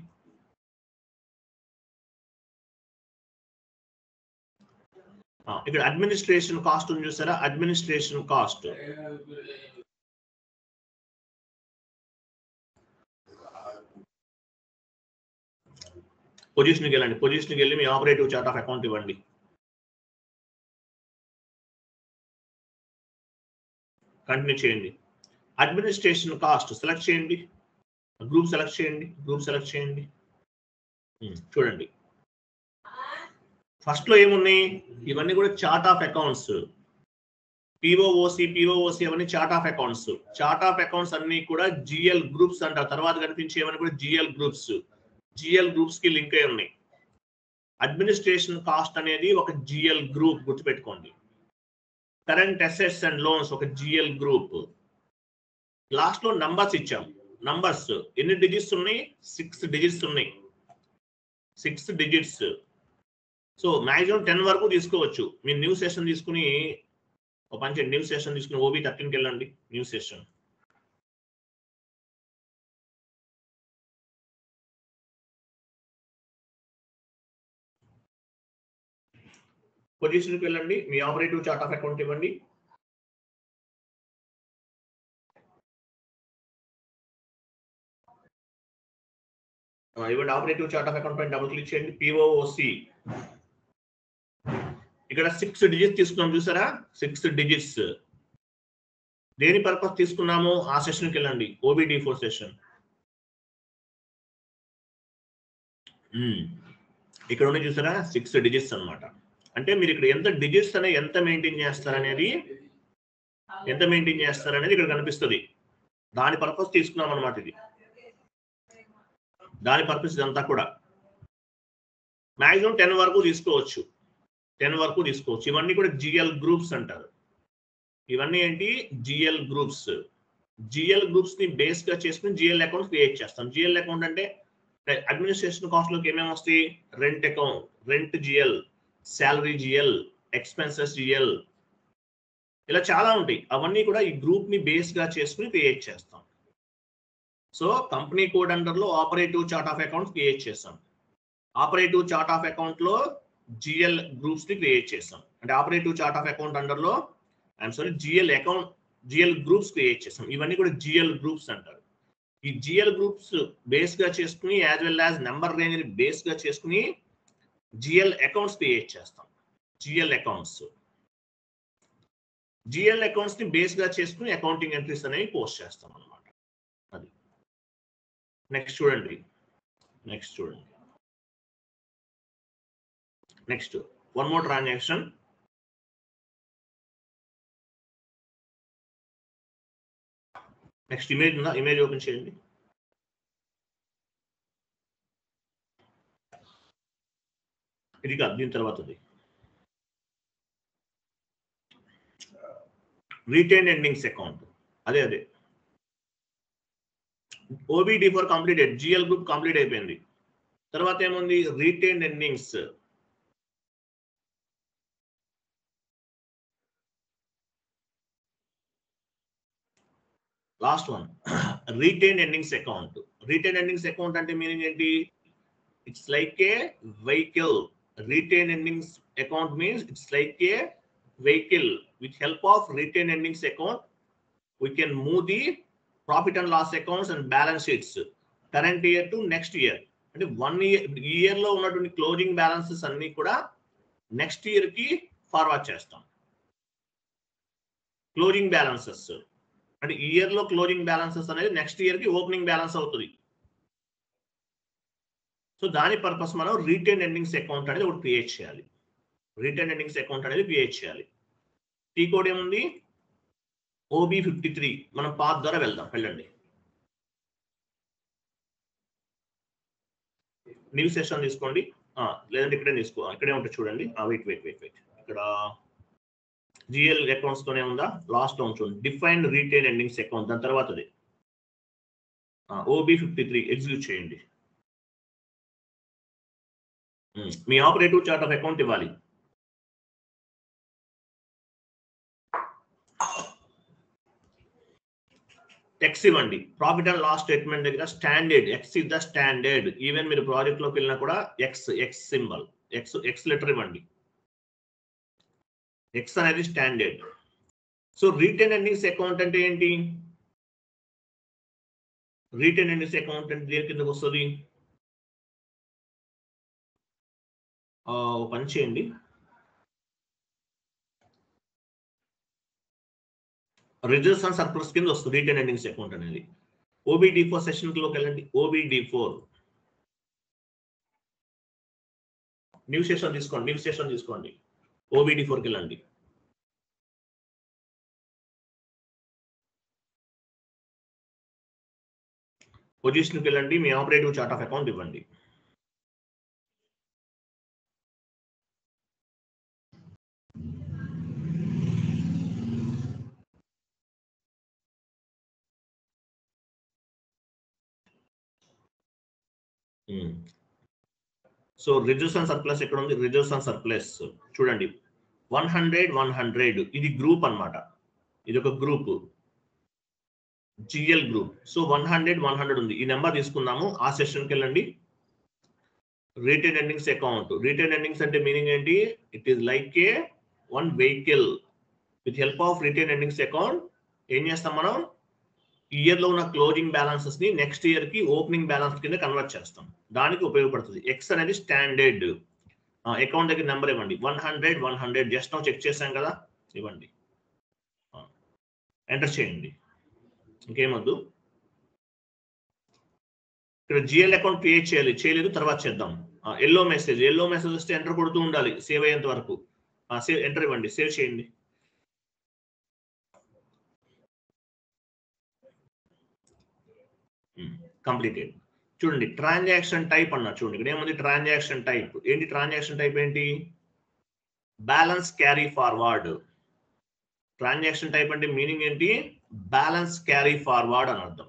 ఇక్కడ అడ్మినిస్ట్రేషన్ కాస్ట్ ఉంది చూసారా? అడ్మినిస్ట్రేషన్ కాస్ట్, పొజిషన్కి వెళ్ళండి. పొజిషన్కి వెళ్ళి మీ ఆపరేటివ్ చార్ట్ ఆఫ్ అకౌంట్ ఇవ్వండి. కంటిన్యూ చేయండి. అడ్మినిస్ట్రేషన్ కాస్ట్ సెలెక్ట్ చేయండి. గ్రూప్ సెలెక్ట్ చేయండి. గ్రూప్ సెలెక్ట్ చేయండి. చూడండి, ఫస్ట్ లో ఏమున్నాయి? ఇవన్నీ కూడా చార్ట్ ఆఫ్ అకౌంట్స్. పిఓఓసి అవన్నీ chart of accounts. Chart of accounts అన్ని కూడా జిఎల్ గ్రూప్స్ అంటారు. తర్వాత కనిపించేవన్నీ కూడా జిఎల్ గ్రూప్స్. జిఎల్ గ్రూప్స్ కి లింక్ అయి ఉన్నాయి. అడ్మినిస్ట్రేషన్ కాస్ట్ అనేది ఒక జిఎల్ గ్రూప్, గుర్తుపెట్టుకోండి. కరెంట్ అసెట్స్ అండ్ లోన్స్ ఒక జిఎల్ గ్రూప్. లాస్ట్ లో నంబర్స్ ఇచ్చాం. నంబర్స్ ఎన్ని డిజిట్స్ ఉన్నాయి? 6 డిజిట్స్ ఉన్నాయి. 6 డిజిట్స్. సో మాక్సిమం 10 వరకు తీసుకోవచ్చు. మీరు న్యూ సెషన్ తీసుకుని ఒక పంచే న్యూ సెషన్ తీసుకుని OB13కి వెళ్ళండి. న్యూ సెషన్ పొజిషన్కి వెళ్ళండి. మీ ఆపరేటివ్ చార్ట్ ఆఫ్ అకౌంట్ ఇవ్వండి. ఇవ్వండి. ఆపరేటివ్ చార్ట్ ఆఫ్ అకౌంట్ పైన డబుల్ క్లిక్ చేయండి. POOC ఇక్కడ 6 డిజిట్స్ తీసుకున్నాం చూసారా, 6 డిజిట్స్. దేని పర్పస్ తీసుకున్నాము? ఆ సెషన్కి వెళ్ళండి, OBD4 సెషన్. ఇక్కడ ఉన్న చూసారా 6 డిజిట్స్ అన్నమాట. అంటే మీరు ఇక్కడ ఎంత డిజిట్స్ అనేది ఎంత మెయింటైన్ చేస్తారనేది ఇక్కడ కనిపిస్తుంది. దాని పర్పస్ తీసుకున్నాం అనమాట. ఇది దాని పర్పస్ ఇదంతా కూడా మాక్సిమం 10 వరకు తీసుకోవచ్చు. ఇవన్నీ కూడా జిఎల్ గ్రూప్స్ అంటారు. ఇవన్నీ ఏంటి? GL groups. జిఎల్ గ్రూప్స్ ని బేస్ గా చేసుకుని జిఎల్ అకౌంట్ క్రియేట్ చేస్తాం. జిఎల్ అకౌంట్ అంటే అడ్మినిస్ట్రేషన్ కాస్ట్ లోకి ఏమేమి వస్తాయి? Rent account, rent GL, salary GL, expenses GL, ఇలా చాలా ఉంటాయి. అవన్నీ కూడా ఈ గ్రూప్ ని బేస్ గా చేసుకుని క్రియేట్ చేస్తాం. సో కంపెనీ కోడ్ అండర్ లో operative chart of accounts create చేస్తాం. ఆపరేటివ్ చార్ట్ ఆఫ్ అకౌంట్ లో జిఎల్ గ్రూప్స్ ని క్రియేట్ చేస్తాం. అంటే operative chart of account under లో జిఎల్ గ్రూప్స్ క్రియేట్ చేస్తాం. ఇవన్నీ కూడా జిఎల్ గ్రూప్స్ అంటారు. ఈ జిఎల్ గ్రూప్స్ బేస్ గా చేసుకుని as well as number range ని బేస్ గా చేసుకుని జిఎల్ అకౌంట్స్ క్రియేట్ చేస్తాం. జిఎల్ అకౌంట్స్ ని బేస్ గా చేసుకుని అకౌంటింగ్ ఎంట్రీస్ అనేవి పోస్ట్ చేస్తాం అన్నమాట. అది నెక్స్ట్ చూడండి. Next one more transaction. Next image ఉందా? ఇమేజ్ ఓపెన్ చేయండి. ఇది కాదు, దీని తర్వాతది రిటైన్ ఎండింగ్స్ అకౌంట్. అదే OBD4 completed, GL group complete అయిపోయింది. తర్వాత ఏముంది? Retain endings. Last one retain endings account. Retain endings account అంటే మీనింగ్ ఏంటి? It's like A vehicle. Retain endings account means it's like a vehicle. With help of retain endings account, we can move the profit and loss accounts and balance sheets current year to next year. అంటే 1 year లో ఉన్నటువంటి closing balances అన్ని కూడా next year కి forward చేస్తాం. Closing balances అంటే year లో closing balances అనేది నెక్స్ట్ ఇయర్ కి ఓపెనింగ్ బ్యాలెన్స్ అవుతుంది. సో దాని పర్పస్ మనం రిటైన్ ఎండింగ్స్ అకౌంట్ అనేది ఒకటి క్రియేట్ చేయాలి. టీ కోడ్ ఏముంది? OB53. మనం పాత్ ద్వారా వెళ్ళండి. న్యూ సెషన్ తీసుకోండి, లేదంటే ఇక్కడే ఇక్కడే ఉంటుంది చూడండి. వెయిట్ ఇక్కడ జిఎల్ అకౌంట్స్ తోనే ఉందా? లాస్ట్ లో చూడండి, డిఫైన్ రిటైన్ ఎండింగ్స్ అకౌంట్. దాని తర్వాతది OB53 ఎగ్జిక్యూట్ చేయండి. మీ ఆపరేటివ్ చార్ట్ ఆఫ్ అకౌంట్ ఇవ్వాలి. ఎక్స్ ఇవ్వండి. ప్రాఫిట్ అండ్ లాస్ స్టేట్మెంట్ దగ్గర standard X is the standard. Even మీరు ప్రాజెక్ట్ లోకి వెళ్ళినా కూడా ఎక్స్ సింబల్, ఎక్స్ లెటర్ ఇవ్వండి. ఎక్స్ అనేది standard. So retain endings account అంటే ఏంటి? రిటైన్ ఎండింగ్స్ అకౌంట్ అంటే దేని కిందకు వస్తుంది? పని చేయండి, రిజర్వ్స్ అండ్ సర్ప్లస్ కింద వస్తుంది రిటైన్ ఎండింగ్స్ అకౌంట్ అనేది. OBD4 సెషన్ లోకి వెళ్ళండి. OBD4 న్యూ సెషన్ తీసుకోండి. OBD4కి వెళ్ళండి. పొజిషన్కి వెళ్ళండి. మీ ఆపరేటివ్ చార్ట్ ఆఫ్ అకౌంట్ ఇవ్వండి. సో రిజర్వ్స్ అండ్ సర్ప్లస్ ఎక్కడ ఉంది? రిజర్వ్స్ అండ్ సర్ప్లస్ చూడండి. 100 ఇది గ్రూప్ అన్నమాట. ఇది ఒక గ్రూప్, జిఎల్ గ్రూప్. సో 100 ఉంది. ఈ నెంబర్ తీసుకుందాము. ఆ సెషన్కి వెళ్ళండి. Retain endings account. Retain endings అంటే మీనింగ్ ఏంటి? It is like A one vehicle. With help of retain endings account ఏం చేస్తాం మనం? ఇయర్ లో ఉన్న క్లోజింగ్ బ్యాలెన్సెస్ ని నెక్స్ట్ ఇయర్ కి ఓపెనింగ్ బ్యాలెన్స్ కింద కన్వర్ట్ చేస్తాం. దానికి ఉపయోగపడుతుంది. ఎక్స్ అనేది స్టాండర్డ్. అకౌంట్ దగ్గర నెంబర్ ఇవ్వండి. 100 జస్ట్ చెక్ చేసాం కదా, ఇవ్వండి, ఎంటర్ చేయండి, ఇంకేమొద్దు. ఇక్కడ జిఎల్ అకౌంట్ క్రియేట్ చేయాలి, చేయలేదు తర్వాత చేద్దాం. ఎల్లో మెసేజ్ వస్తే ఎంటర్ కొడుతూ ఉండాలి సేవ్ అయ్యేంత వరకు. సేవ్ ఎంటర్ ఇవ్వండి, సేవ్ చేయండి. కంప్లీటెడ్. చూడండి ట్రాన్సాక్షన్ టైప్ అన్నా, చూడండి ఇక్కడ ఏముంది ట్రాన్సాక్షన్ టైప్. ఏంటి ట్రాన్సాక్షన్ టైప్ ఏంటి? Balance carry forward. Transaction type అంటే మీనింగ్ ఏంటి? బ్యాలెన్స్ క్యారీ ఫార్వర్డ్ అని అర్థం.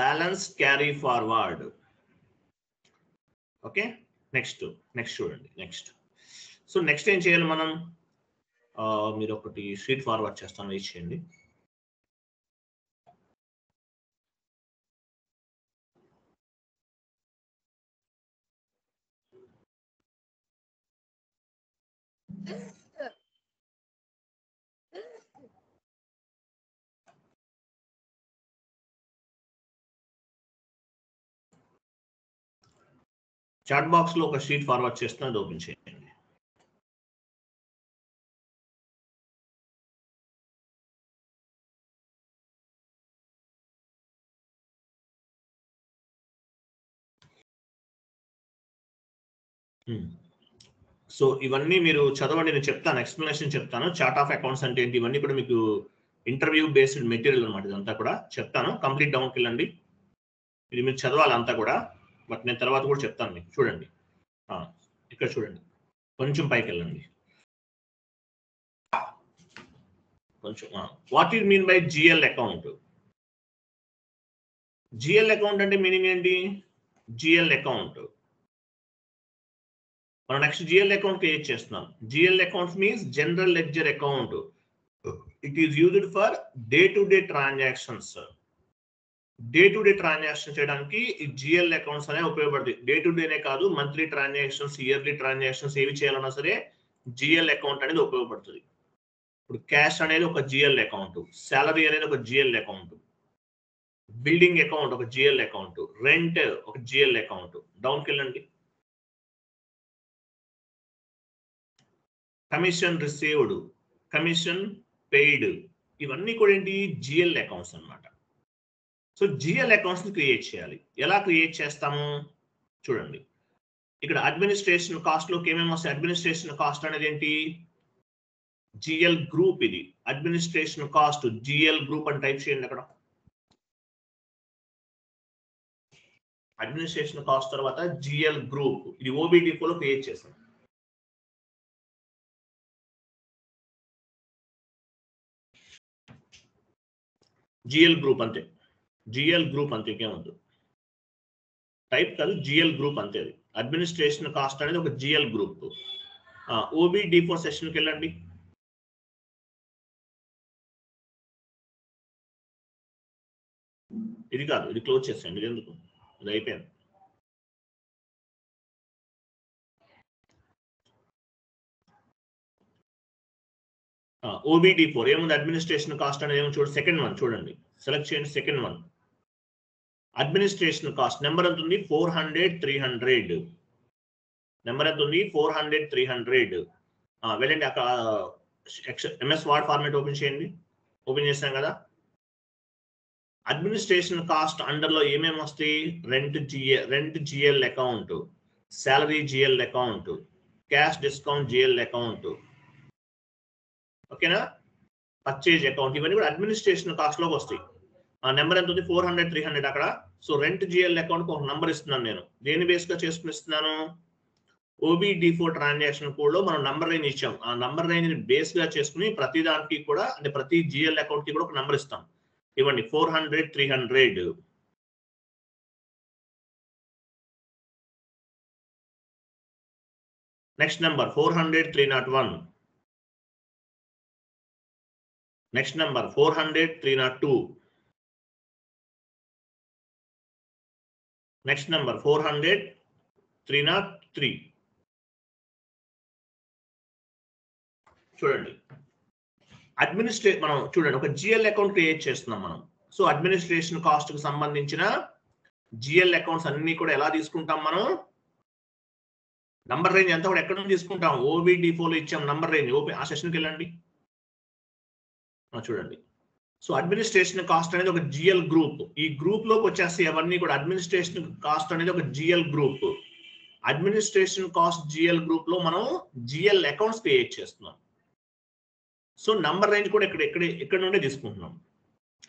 Balance carry forward. Okay, next చూడండి. సో నెక్స్ట్ ఏం చేయాలి మనం? మీరు ఒకటి షీట్ ఫార్వర్డ్ చేస్తాను, ఇచ్చేయండి. చాట్ బాక్స్ లో ఒక షీట్ ఫార్వర్డ్ చేస్తున్నా, అది ఓపెన్ చేయండి. సో ఇవన్నీ మీరు చదవండి, నేను చెప్తాను, ఎక్స్ప్లెనేషన్ చెప్తాను. చార్ట్ ఆఫ్ అకౌంట్స్ అంటే ఏంటి, ఇవన్నీ కూడా మీకు ఇంటర్వ్యూ బేస్డ్ మెటీరియల్ అనమాట. ఇదంతా కూడా చెప్తాను. కంప్లీట్ డౌన్కి వెళ్ళండి, ఇది మీరు చదవాలి అంతా కూడా, బట్ నేను తర్వాత కూడా చెప్తాను మీకు. చూడండి ఇక్కడ చూడండి, కొంచెం పైకి వెళ్ళండి, కొంచెం. What is mean by GL account? GL account అంటే మీనింగ్ ఏంటి? జిఎల్ అకౌంట్ మనం నెక్స్ట్ జిఎల్ అకౌంట్ క్రియేట్ చేస్తున్నాం. GL account means general ledger account. It is used for day to day transactions. Day to day transaction చేయడానికి ఈ GL accounts అనేవి ఉపయోగపడతాయి. Day to డేనే కాదు, మంత్లీ ట్రాన్సాక్షన్స్, ఇయర్లీ ట్రాన్సాక్షన్స్ ఏవి చేయాలన్నా సరే జిఎల్ అకౌంట్ అనేది ఉపయోగపడుతుంది. ఇప్పుడు క్యాష్ అనేది ఒక జిఎల్ అకౌంట్, సాలరీ అనేది ఒక జిఎల్ అకౌంట్, బిల్డింగ్ అకౌంట్ ఒక జిఎల్ అకౌంట్, రెంట్ ఒక జిఎల్ అకౌంట్. డౌన్కి వెళ్ళండి. కమిషన్ రిసీవ్డ్, కమిషన్ పెయిడ్, ఇవన్నీ కూడా ఏంటి? జిఎల్ అకౌంట్స్ అన్నమాట. సో జిఎల్ అకౌంట్స్ ని క్రియేట్ చేయాలి. ఎలా క్రియేట్ చేస్తాము చూడండి. ఇక్కడ అడ్మినిస్ట్రేషన్ కాస్ట్ లోకి ఏమేమి వస్తాయి? అడ్మినిస్ట్రేషన్ కాస్ట్ అనేది ఏంటి? GL group. ఇది అడ్మినిస్ట్రేషన్ కాస్ట్ జిఎల్ గ్రూప్ అని టైప్ చేయండి అక్కడ. అడ్మినిస్ట్రేషన్ కాస్ట్ తర్వాత జిఎల్ గ్రూప్, ఇది OBD4 లో క్రియేట్ చేస్తాం. జిఎల్ గ్రూప్ అంతే, జిఎల్ గ్రూప్ అంతే, ఇంకేమద్దు. టైప్ కాదు, జిఎల్ గ్రూప్ అంతే. అది అడ్మినిస్ట్రేషన్ కాస్ట్ అనేది ఒక జిఎల్ గ్రూప్. OBD4 సెషన్కి వెళ్ళండి. ఇది కాదు, ఇది క్లోజ్ చేసేయండి. ఇది ఎందుకు, ఇది అయిపోయింది. OBD4 ఏముంది? అడ్మినిస్ట్రేషన్ కాస్ట్ అనేది ఏమో చూడండి. సెకండ్ వన్ చూడండి, సెలెక్ట్ చేయండి. Second one administration cost. Number ఎంత ఉంది? 400, 300. నెంబర్ ఎంత ఉంది? 400, 300. వెళ్ళండి అక్కడ MS వర్డ్ ఫార్మాట్ ఓపెన్ చేయండి. ఓపెన్ చేసాం కదా. అడ్మినిస్ట్రేషన్ కాస్ట్ అండర్ లో ఏమేమి వస్తాయి? Rent GL account, salary GL account, cash discount GL account, ఓకేనా, పర్చేజ్ అకౌంట్, ఇవన్నీ కూడా అడ్మినిస్ట్రేషన్ కాస్ట్ లోకి వస్తాయి. ఆ నెంబర్ ఎంత ఉంది? 400, 300 అక్కడ. సో రెంట్ జిఎల్ అకౌంట్ ఒక నెంబర్ ఇస్తున్నాను నేను. దేని బేస్ గా చేసుకుని ఇస్తున్నాను? OBD4 ట్రాన్సాక్షన్ కోడ్ లో మనం నంబర్ రేంజ్ ఇచ్చాం. ఆ నంబర్ రేంజ్ బేస్ గా చేసుకుని ప్రతి దానికి కూడా, అంటే ప్రతి జిఎల్ అకౌంట్ కి కూడా ఒక నెంబర్ ఇస్తాం. ఇవ్వండి 400, 300. Next number 400, 301. Next number 400, 302. Next number 400, 303. చూడండి మనం చూడండి ఒక జిఎల్ అకౌంట్ క్రియేట్ చేస్తున్నాం మనం. సో అడ్మినిస్ట్రేషన్ కాస్ట్ కు సంబంధించిన జిఎల్ అకౌంట్స్ అన్ని కూడా ఎలా తీసుకుంటాం మనం? నంబర్ రేంజ్ అంతా కూడా ఎక్కడ నుంచి తీసుకుంటాం? ఓబిడి4లో ఇచ్చాం నంబర్ రేంజ్. ఓపీ ఆ సెషన్కి వెళ్ళండి. చూడండి. సో అడ్మినిస్ట్రేషన్ కాస్ట్ అనేది ఒక జిఎల్ గ్రూప్. ఈ గ్రూప్ లోకి వచ్చేస్తే అవన్నీ కూడా అడ్మినిస్ట్రేషన్ కాస్ట్ అనేది ఒక GL group. Administration cost GL group లో మనం జిఎల్ అకౌంట్స్ క్రియేట్ చేస్తున్నాం. సో నంబర్ రేంజ్ కూడా ఇక్కడ నుండే తీసుకుంటున్నాం.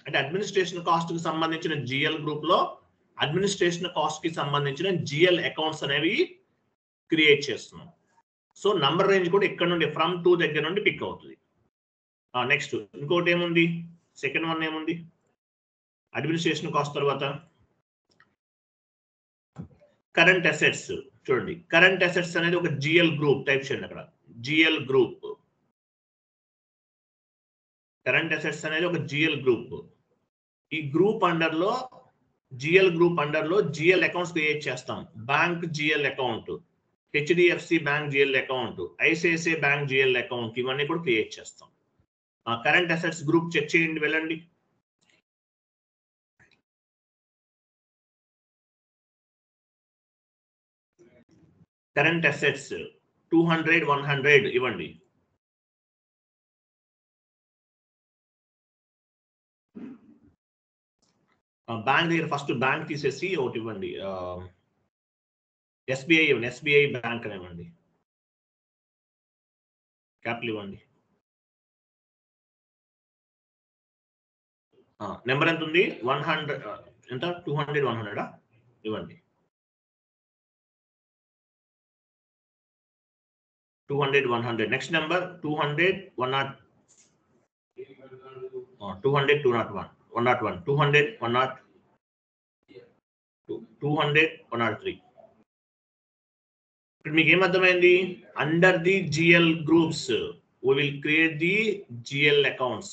అంటే అడ్మినిస్ట్రేషన్ కాస్ట్ కి సంబంధించిన జిఎల్ గ్రూప్ లో అడ్మినిస్ట్రేషన్ కాస్ట్ కి సంబంధించిన జిఎల్ అకౌంట్స్ అనేవి క్రియేట్ చేస్తున్నాం. సో నంబర్ రేంజ్ కూడా ఇక్కడ నుండి ఫ్రమ్ 2 దగ్గర నుండి పిక్ అవుతుంది. నెక్స్ట్ ఇంకోటి ఏముంది? సెకండ్ వన్ ఏముంది? అడ్మినిస్ట్రేషన్ కాస్ట్ తర్వాత కరెంట్ అసెట్స్. చూడండి, కరెంట్ అసెట్స్ అనేది ఒక జిఎల్ గ్రూప్. టైప్ చేయండి అక్కడ, జిఎల్ గ్రూప్. కరెంట్ అసెట్స్ అనేది ఒక జిఎల్ గ్రూప్. ఈ గ్రూప్ అండర్ లో జిఎల్ అకౌంట్స్ క్రియేట్ చేస్తాం. Bank GL account, HDFC bank GL account, ICICI bank GL account, ఇవన్నీ కూడా క్రియేట్ చేస్తాం. కరెంట్ అసెట్స్ గ్రూప్ చెక్ చేయండి, వెళ్ళండి. కరెంట్ అసెట్స్ 200, 100 ఇవ్వండి. బ్యాంక్ దగ్గర ఫస్ట్ బ్యాంక్ తీసేసి ఒకటి ఇవ్వండి. ఎస్బీఐ ఇవ్వండి, ఎస్బీఐ బ్యాంక్ అని ఇవ్వండి. క్యాపిటల్ ఇవ్వండి. నెంబర్ ఎంత ఉంది? 100. ఎంత? 200, 100 ఇవ్వండి. 200, 100. Next number 200, 100, 200, 201, 101, 200, 200, 103. ఇప్పుడు మీకు ఏమర్థమైంది? Under the GL groups we will create the GL accounts.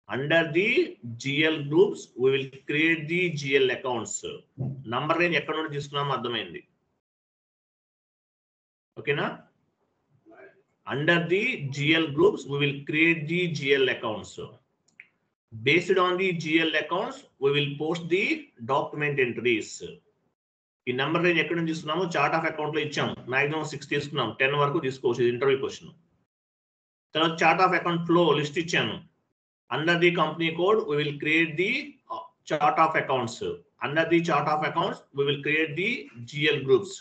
Under the GL groups we will create the GL accounts. Number range ఎక్కడ నుండి తీసుకున్నామో అర్థమైంది. ఓకేనా? Under the GL groups we will create the GL accounts. Based on the GL accounts we will post the document entries. ఈ number range ఎక్కడ నుంచి తీసుకున్నామో chart of account లో ఇచ్చాం. మాక్సిమం 6 తీసుకున్నాం, 10 వరకు తీసుకోవచ్చు. ఇది ఇంటర్వ్యూ క్వశ్చన్. తర్వాత chart of account flow list ఇచ్చాను. Under the company code we will create the chart of accounts. Under the chart of accounts we will create the GL groups.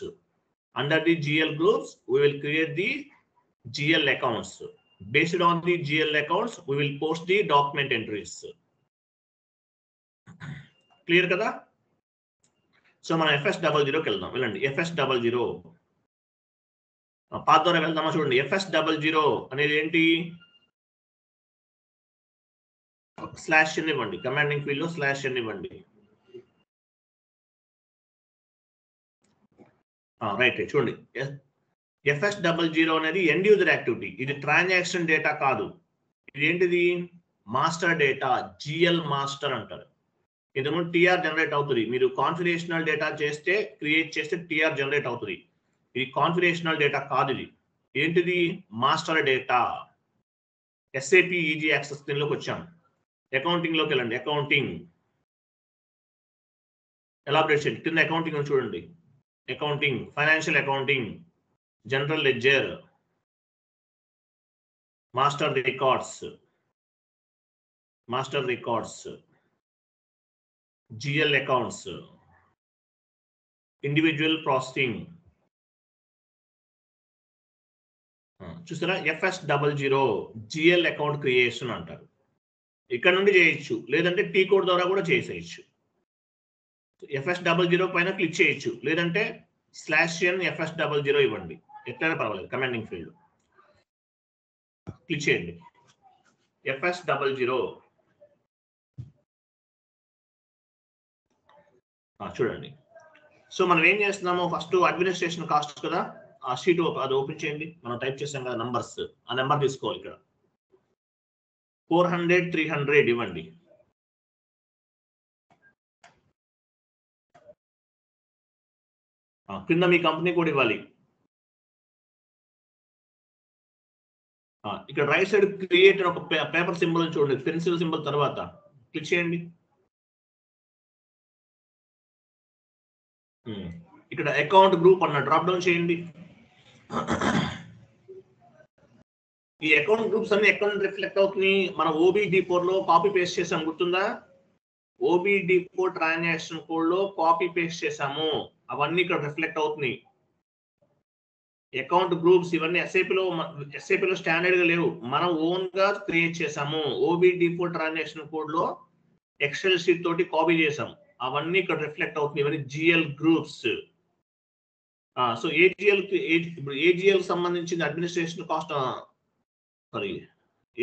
Under the GL groups we will create the GL accounts. Based on the GL accounts we will post the document entries. Clear కదా? So మనం FS00కి వెళ్దాం. వెళ్ళండి, FS00 పాత ద్వారా వెళ్దామా? చూడండి, FS00 అనేది ఏంటి? /n ఇవ్వండి, కమాండింగ్ ఫీల్డ్ లో /n ఇవ్వండి. రైట్, చూడండి, FS00 అనేది ఎండ్ యూజర్ యాక్టివిటీ. ఇది ట్రాన్సాక్షన్ డేటా కాదు. ఇది ఏంటిది? మాస్టర్ డేటా, జిఎల్ మాస్టర్ అంటారు. ఇంతకుముందు టీఆర్ జనరేట్ అవుతుంది. మీరు కాన్ఫిగరేషనల్ డేటా చేస్తే, క్రియేట్ చేస్తే టీఆర్ జనరేట్ అవుతుంది. ఇది కాన్ఫిగరేషనల్ డేటా కాదు. ఇది ఏంటిది? Master data. SAP easy access దీనిలోకి వచ్చాం. అకౌంటింగ్ లోకి వెళ్ళండి. అకౌంటింగ్ ఎలాబరేట్ చేయండి. కింద అకౌంటింగ్ చూడండి. Accounting, financial accounting, general ledger, master records, GL accounts, individual processing. చూసారా? FS00 GL అకౌంట్ క్రియేషన్ అంటారు. ఇక్కడ నుండి చేయొచ్చు, లేదంటే టీ కోడ్ ద్వారా కూడా చేసేయచ్చు. FS00 పైన క్లిక్ చేయొచ్చు, లేదంటే /n FS00 ఇవ్వండి. ఎట్లయినా పర్వాలేదు, కమాండింగ్ ఫీల్డ్ క్లిక్ చేయండి. FS00 చూడండి. సో మనం ఏం చేస్తున్నాము? ఫస్ట్ అడ్మినిస్ట్రేషన్ కాస్ట్ కదా, ఆ షీట్ అది ఓపెన్ చేయండి. మనం టైప్ చేసాం కదా నంబర్స్, ఆ నెంబర్ తీసుకోవాలి. ఇక్కడ 400, 300 ఇవ్వండి. కింద మీ కంపెనీ కూడా ఇవ్వాలి. ఇక్కడ రైట్ సైడ్ క్రియేట్ ఒక పేపర్ సింబల్ చూడండి, పెన్సిల్ సింబల్ తర్వాత క్లిక్ చేయండి. ఇక్కడ అకౌంట్ గ్రూప్ అన్న డ్రాప్ డౌన్ చేయండి. ఈ అకౌంట్ గ్రూప్స్ అన్ని ఎక్కడ రిఫ్లెక్ట్ అవుతున్నాయి? మన OBD4 లో కాపీ పేస్ట్ చేసాం, గుర్తుందా? OBD4 ట్రాన్సాక్షన్ కోడ్ లో కాపీ పేస్ట్ చేసాము, అవన్నీ ఇక్కడ రిఫ్లెక్ట్ అవుతున్నాయి. అకౌంట్ గ్రూప్స్ ఇవన్నీ SAP లో స్టాండర్డ్ గా లేవు, మనం ఓన్ గా క్రియేట్ చేసాము. OBD4 ట్రాన్సాక్షన్ కోడ్ లో ఎక్సెల్ షీట్ తోటి కాపీ చేసాం, అవన్నీ ఇక్కడ రిఫ్లెక్ట్ అవుతున్నాయి. ఇవన్నీ GL గ్రూప్స్. సో AGL సంబంధించిన అడ్మినిస్ట్రేషన్ కాస్ట్, సారీ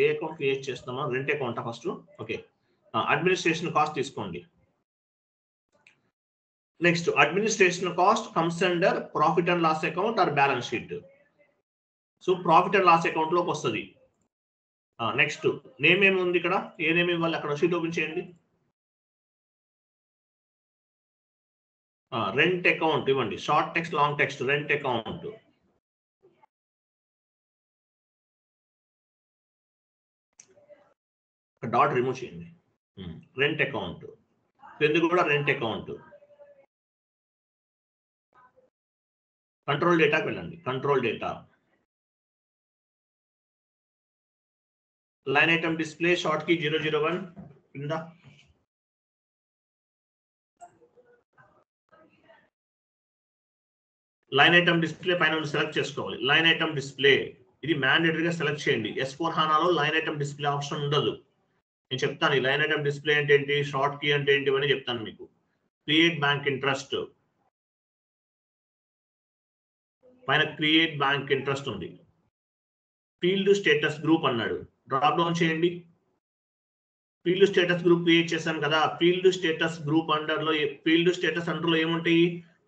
ఏ అకౌంట్ క్రియేట్ చేస్తున్నామో rent account first. Okay, administration cost తీసుకోండి. Next administration cost comes under profit and loss account are balance sheet. So profit and loss account లోకి వస్తుంది. Next name ఏమి ఉంది ఇక్కడ, ఏ name ఇవ్వాలి? అక్కడ షీట్ ఓపెన్ చేయండి. రెంట్ అకౌంట్ ఇవ్వండి, short text long text, rent account. Dot remove చేయండి. రెంట్ అకౌంట్ ఎందుకు కూడా రెంట్ అకౌంట్. కంట్రోల్ డేటాకి వెళ్ళండి. Control data, line item display short key 001 కింద. లైన్ ఐటమ్ డిస్ప్లే పైన సెలెక్ట్ చేసుకోవాలి. లైన్ ఐటమ్ డిస్ప్లే ఇది మ్యాండేటరీగా సెలెక్ట్ చేయండి. S4 HANAలో లైన్ ఐటమ్ డిస్ప్లే ఆప్షన్ ఉండదు. నేను చెప్తాను ఈ లైన్ ఐటమ్ డిస్ప్లే అంటే ఏంటి, షార్ట్ కీ అంటే ఏంటి అని చెప్తాను మీకు. క్రియేట్ బ్యాంక్ ఇంట్రెస్ట్ పైన క్రియేట్ బ్యాంక్ ఇంట్రెస్ట్ ఉంది. ఫీల్డ్ స్టేటస్ గ్రూప్ అన్నాడు, డ్రాప్ డౌన్ చేయండి. ఫీల్డ్ స్టేటస్ గ్రూప్ క్రియేట్ చేశాను కదా, ఫీల్డ్ స్టేటస్ గ్రూప్ అండర్లో ఫీల్డ్ స్టేటస్ అండర్లో ఏముంటాయి?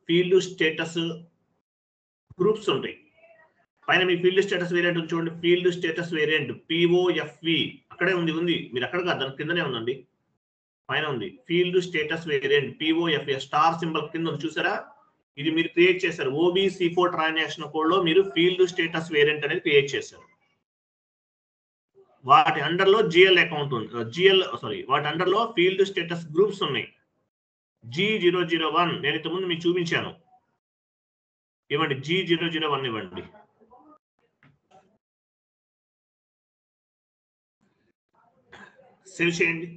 ఫీల్డ్ స్టేటస్ గ్రూప్స్ ఉంటాయి. పైన మీ ఫీల్డ్ స్టేటస్ వేరియంట్ ఉంది చూడండి, ఫీల్డ్ స్టేటస్ వేరియంట్ POFV అక్కడే ఉంది, మీరు అక్కడ కాదు, దాని కిందనే ఉందండి, పైన ఉంది. Field status variant POFV star symbol కింద ఉంది, చూసారా? ఇది మీరు క్రియేట్ చేశారు. OBC4 ట్రాన్సాక్షన్ కోడ్ లో మీరు ఫీల్డ్ స్టేటస్ వేరియంట్ అనేది క్రియేట్ చేశారు. వాటి అండర్లో GL అకౌంట్ ఉంది, వాటి అండర్లో ఫీల్డ్ స్టేటస్ గ్రూప్స్ ఉన్నాయి. G001 నేను ఇంతకుముందు మీకు చూపించాను, ఇవ్వండి. G001 ఇవ్వండి. సేవ్ చేయండి.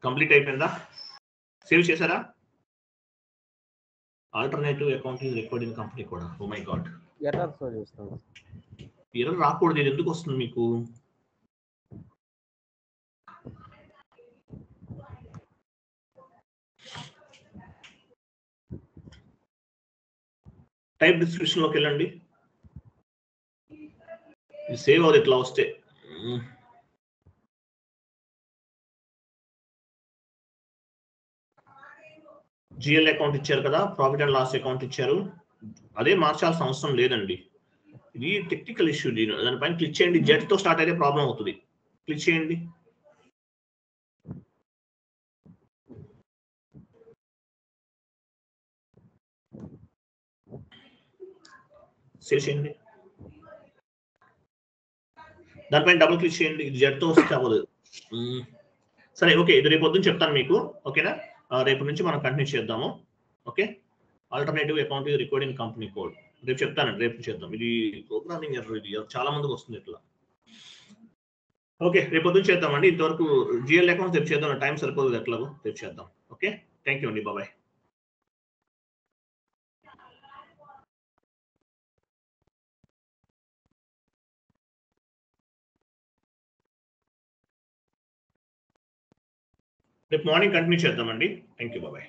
కంప్లీట్ అయిపోయిందా? సేవ్ చేశారా? Alternative account is record in company కూడా. Oh my god, error show చేస్తాం. ఎర్రర్ రాకూడదు, ఇది ఎందుకు వస్తుంది మీకు? టైప్ డిస్క్రిప్షన్ లోకి వెళ్ళండి. ఇది సేవ్ అవుతుంది ఇట్లా వస్తే. GL అకౌంట్ ఇచ్చారు కదా, ప్రాఫిట్ అండ్ లాస్ అకౌంట్ ఇచ్చారు, అదే మార్చాల్సిన అవసరం లేదండి. ఇది టెక్నికల్ ఇష్యూ. దానిపైన క్లిక్ చేయండి. జెట్ తో స్టార్ట్ అయితే ప్రాబ్లం అవుతుంది. క్లిక్ చేయండి. సేవ్ చేయండి. దానిపైన డబుల్ క్లిక్ చేయండి. ఇది జెట్ తో వస్తే అవ్వదు. సరే, ఓకే, ఇది రేపు పొద్దున్న చెప్తాను మీకు. ఓకేనా? రేపు నుంచి మనం కంటిన్యూ చేద్దాము. ఓకే, ఆల్టర్నేటివ్ అకౌంట్ ఇది రికార్డింగ్ కంపెనీ కోడ్ రేపు చెప్తానండి. రేపు చేద్దాం. ఇది ప్రోగ్రామింగ్ ఎర్రర్, ఇది చాలా మందికి వస్తుంది ఇట్లా. ఓకే, రేపు పొద్దున్న చేద్దామండి. ఇంతవరకు GL అకౌంట్ రేపు చేద్దాం, టైం సరిపోదు ఎట్లాగో, రేపు చేద్దాం. ఓకే, థ్యాంక్ యూ అండి, బాబాయ్. రేపు మార్నింగ్ కంటిన్యూ చేద్దామండి. థ్యాంక్ యూ, బాబాయ్.